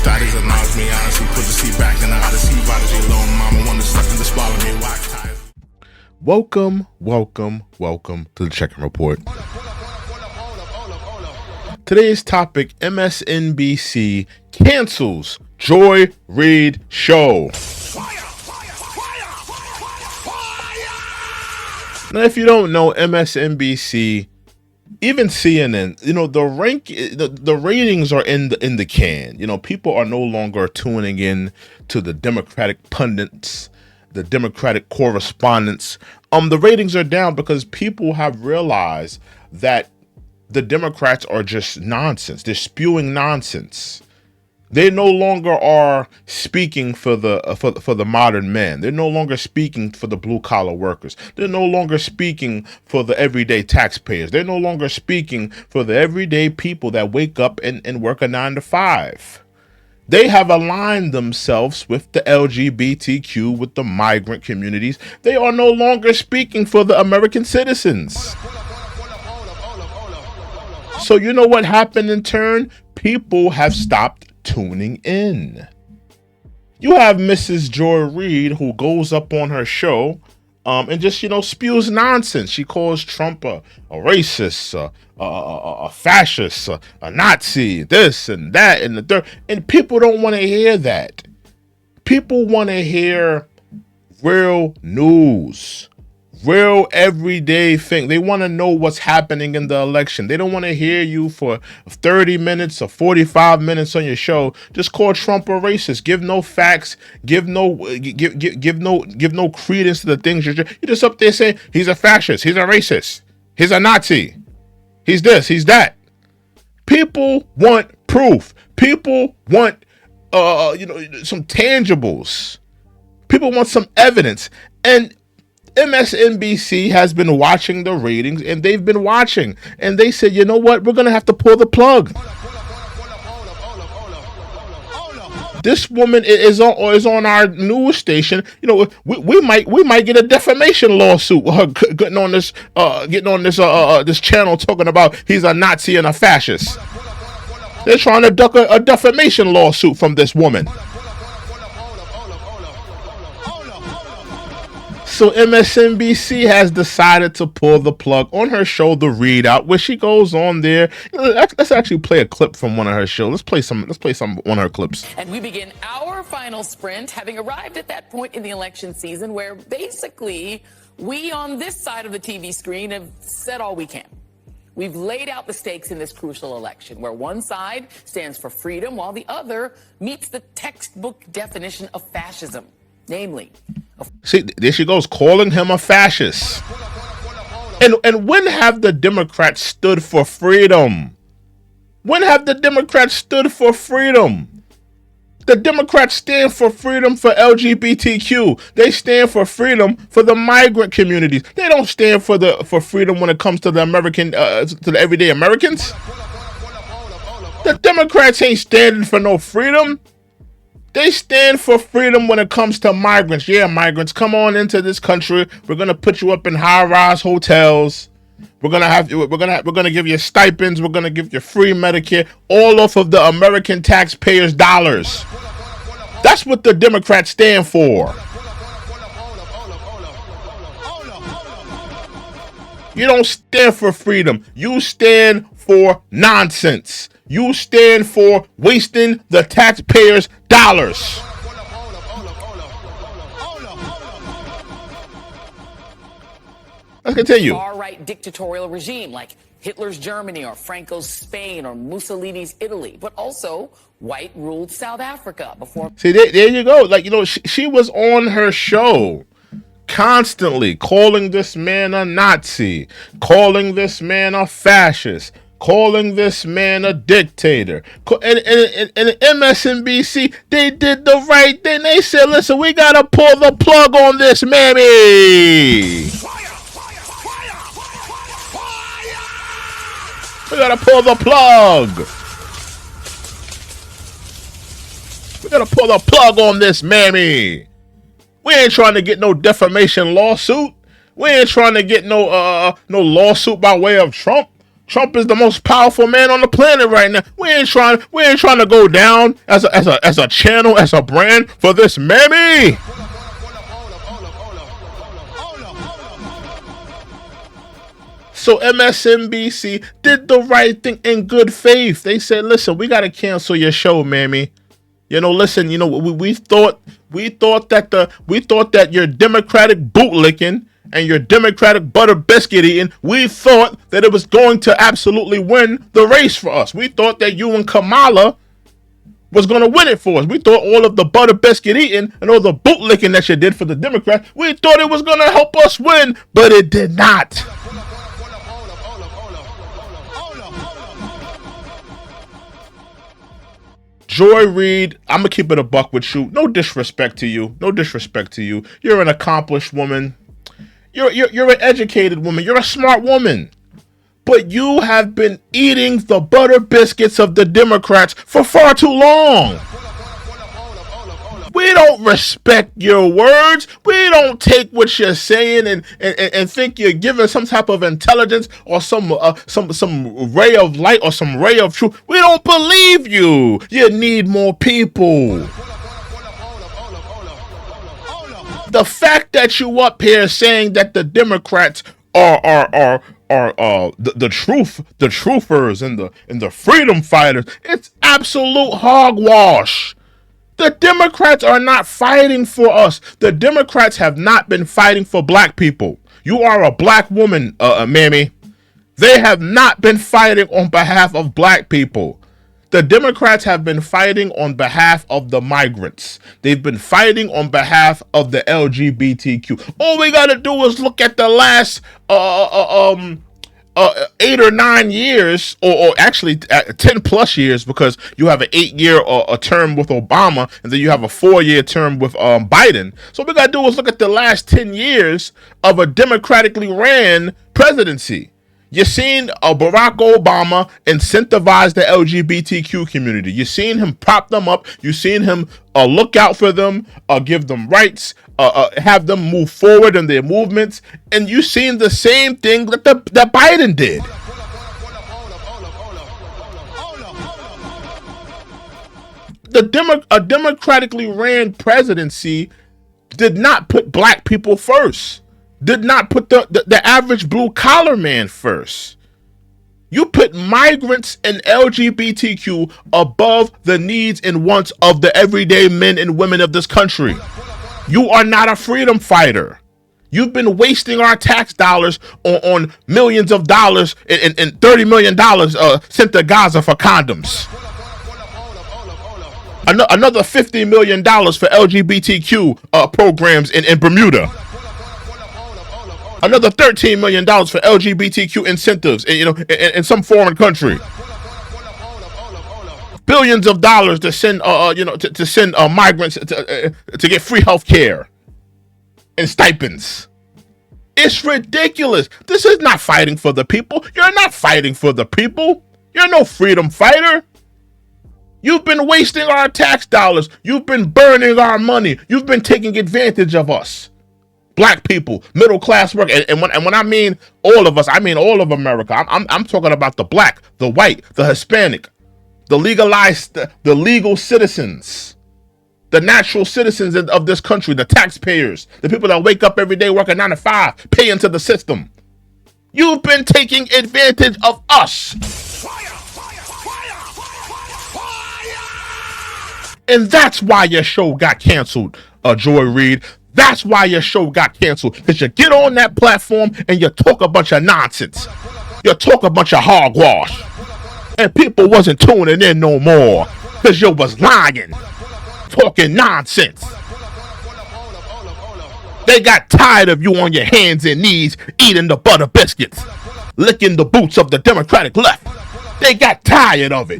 status allows me honestly. Put the seat back in the odyssey. Odyssey alone, mama wanna suck and just swallow me. Wax ties. Welcome to the Check-in Report. Today's topic: MSNBC cancels Joy Reid show. Now, if you don't know, MSNBC, even CNN, the ratings are in the can. People are no longer tuning in to the Democratic pundits, the Democratic correspondents. The ratings are down because people have realized that the Democrats are just nonsense. They're spewing nonsense. They no longer are speaking for the modern man. They're no longer speaking for the blue collar workers. They're no longer speaking for the everyday taxpayers. They're no longer speaking for the everyday people that wake up and work a 9 to 5. They have aligned themselves with the LGBTQ, with the migrant communities. They are no longer speaking for the American citizens. So you know what happened in turn? People have stopped tuning in. You have Mrs. Joy Reid, who goes up on her show and just, spews nonsense. She calls Trump a racist, a fascist, a Nazi, this and that and the third. And people don't want to hear that. People want to hear real news. Real everyday thing. They want to know what's happening in the election. They don't want to hear you for 30 minutes or 45 minutes on your show. Just call Trump a racist. Give no facts. Give no credence to the things you're just up there saying he's a fascist. He's a racist. He's a Nazi. He's this. He's that. People want proof. People want some tangibles. People want some evidence. And MSNBC has been watching the ratings, and they've been watching, and they said, you know what, we're going to have to pull the plug. This woman is on our news station. We might get a defamation lawsuit with her getting on this channel talking about he's a Nazi and a fascist. They're trying to duck a defamation lawsuit from this woman. So MSNBC has decided to pull the plug on her show, The Reid Out, where she goes on there. Let's actually play a clip from one of her shows. Let's play some one of her clips. And we begin our final sprint, having arrived at that point in the election season where basically we on this side of the TV screen have said all we can. We've laid out the stakes in this crucial election, where one side stands for freedom while the other meets the textbook definition of fascism, namely. See, there she goes, calling him a fascist. And when have the Democrats stood for freedom? When have the Democrats stood for freedom? The Democrats stand for freedom for LGBTQ. They stand for freedom for the migrant communities. They don't stand for freedom when it comes to the to the everyday Americans. The Democrats ain't standing for no freedom. They stand for freedom when it comes to migrants. Yeah, migrants, come on into this country. We're gonna put you up in high-rise hotels. We're gonna give you stipends. We're gonna give you free Medicare, all off of the American taxpayers' dollars. That's what the Democrats stand for. You don't stand for freedom. You stand for nonsense. You stand for wasting the taxpayers' dollars. Let's continue. Far-right dictatorial regime like Hitler's Germany or Franco's Spain or Mussolini's Italy, but also white-ruled South Africa before. See, there you go. She was on her show constantly calling this man a Nazi, calling this man a fascist, calling this man a dictator. And MSNBC, they did the right thing. They said, listen, we got to pull the plug on this mammy. We got to pull the plug. We got to pull the plug on this mammy. We ain't trying to get no defamation lawsuit. We ain't trying to get no lawsuit by way of Trump. Trump is the most powerful man on the planet right now. We ain't trying to go down as a channel, as a brand for this mammy. So MSNBC did the right thing in good faith. They said, listen, we got to cancel your show, mammy. Listen, we thought that your Democratic bootlicking and your Democratic butter biscuit eating, we thought that it was going to absolutely win the race for us. We thought that you and Kamala was going to win it for us. We thought all of the butter biscuit eating and all the bootlicking that you did for the Democrats, we thought it was going to help us win, but it did not. Joy Reid, I'm going to keep it a buck with you. No disrespect to you. You're an accomplished woman. You're an educated woman. You're a smart woman. But you have been eating the butter biscuits of the Democrats for far too long. We don't respect your words. We don't take what you're saying and think you're giving some type of intelligence or some ray of light or some ray of truth. We don't believe you. You need more people. The fact that you up here saying that the Democrats are the truthers and the freedom fighters, it's absolute hogwash. The Democrats are not fighting for us. The Democrats have not been fighting for black people. You are a black woman, mammy. They have not been fighting on behalf of black people. The Democrats have been fighting on behalf of the migrants. They've been fighting on behalf of the LGBTQ. All we got to do is look at the last 8 or 9 years, or actually 10 plus years, because you have an 8-year term with Obama, and then you have a 4-year term with Biden. So what we got to do is look at the last 10 years of a democratically ran presidency. You've seen Barack Obama incentivize the LGBTQ community. You've seen him prop them up. You've seen him look out for them, give them rights, have them move forward in their movements. And you've seen the same thing that Biden did. A democratically ran presidency did not put black people first. Did not put the average blue collar man first. You put migrants and LGBTQ above the needs and wants of the everyday men and women of this country. You are not a freedom fighter. You've been wasting our tax dollars on millions of dollars and $30 million sent to Gaza for condoms. Another $50 million for LGBTQ programs in Bermuda. Another $13 million for LGBTQ incentives in some foreign country. Billions of dollars to send to send migrants to get free health care and stipends. It's ridiculous. This is not fighting for the people. You're not fighting for the people. You're no freedom fighter. You've been wasting our tax dollars. You've been burning our money. You've been taking advantage of us. Black people, middle class work, and when I mean all of us, I mean all of America. I'm talking about the black, the white, the Hispanic, the legalized, the legal citizens, the natural citizens of this country, the taxpayers, the people that wake up every day working 9 to 5, pay into the system. You've been taking advantage of us. And that's why your show got canceled, Joy Reid. That's why your show got canceled. Because you get on that platform and you talk a bunch of nonsense. You talk a bunch of hogwash. And people wasn't tuning in no more. Because you was lying. Talking nonsense. They got tired of you on your hands and knees eating the butter biscuits. Licking the boots of the Democratic left. They got tired of it.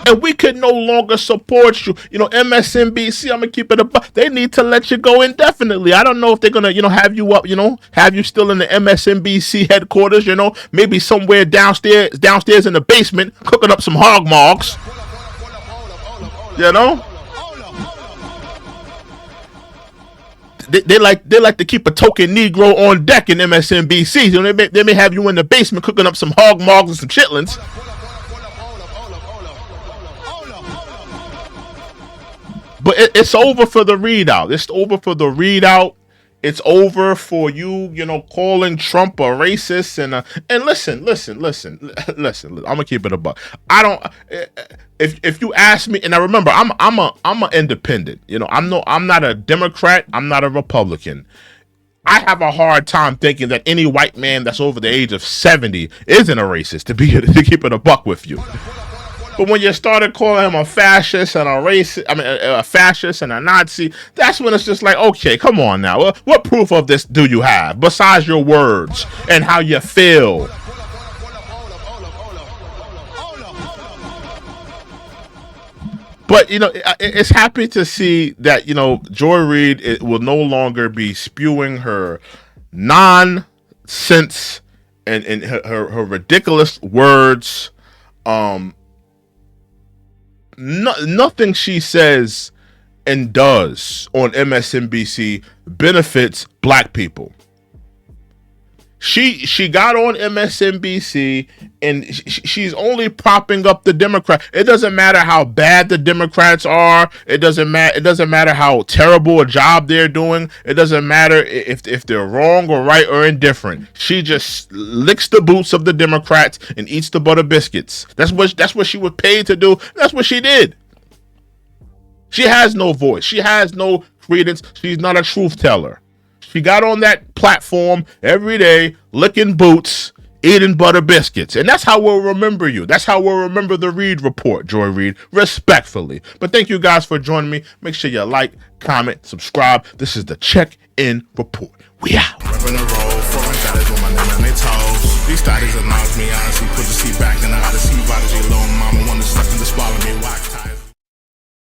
And we could no longer support you. MSNBC, I'm going to keep it up. They need to let you go indefinitely. I don't know if they're going to, have you up, have you still in the MSNBC headquarters, maybe somewhere downstairs in the basement, cooking up some hog mogs. they like to keep a token Negro on deck in MSNBC. You know, they may have you in the basement cooking up some hog mogs and some chitlins. But it's over for the readout. It's over for the readout. It's over for you, calling Trump a racist and listen. I'm gonna keep it a buck. I don't. If you ask me, and I remember I'm a independent. I'm not a Democrat. I'm not a Republican. I have a hard time thinking that any white man that's over the age of 70 isn't a racist. To keep it a buck with you. But when you started calling him a fascist and a fascist and a Nazi, that's when it's just like, okay, come on now. What proof of this do you have besides your words and how you feel? But, it's happy to see that, Joy Reid will no longer be spewing her nonsense and her ridiculous words. Nothing she says and does on MSNBC benefits black people. She got on MSNBC and she's only propping up the Democrat. It doesn't matter how bad the Democrats are. It doesn't matter how terrible a job they're doing. It doesn't matter if they're wrong or right or indifferent. She just licks the boots of the Democrats and eats the butter biscuits. That's what she was paid to do. That's what she did. She has no voice. She has no credence. She's not a truth teller. She got on that platform every day, licking boots, eating butter biscuits. And that's how we'll remember you. That's how we'll remember the Reid Report, Joy Reid, respectfully. But thank you guys for joining me. Make sure you like, comment, subscribe. This is the Check-In Report. We out. Repping the road, foreign got it on my name and they toes. These studies announce me, honestly, put the seat back and I gotta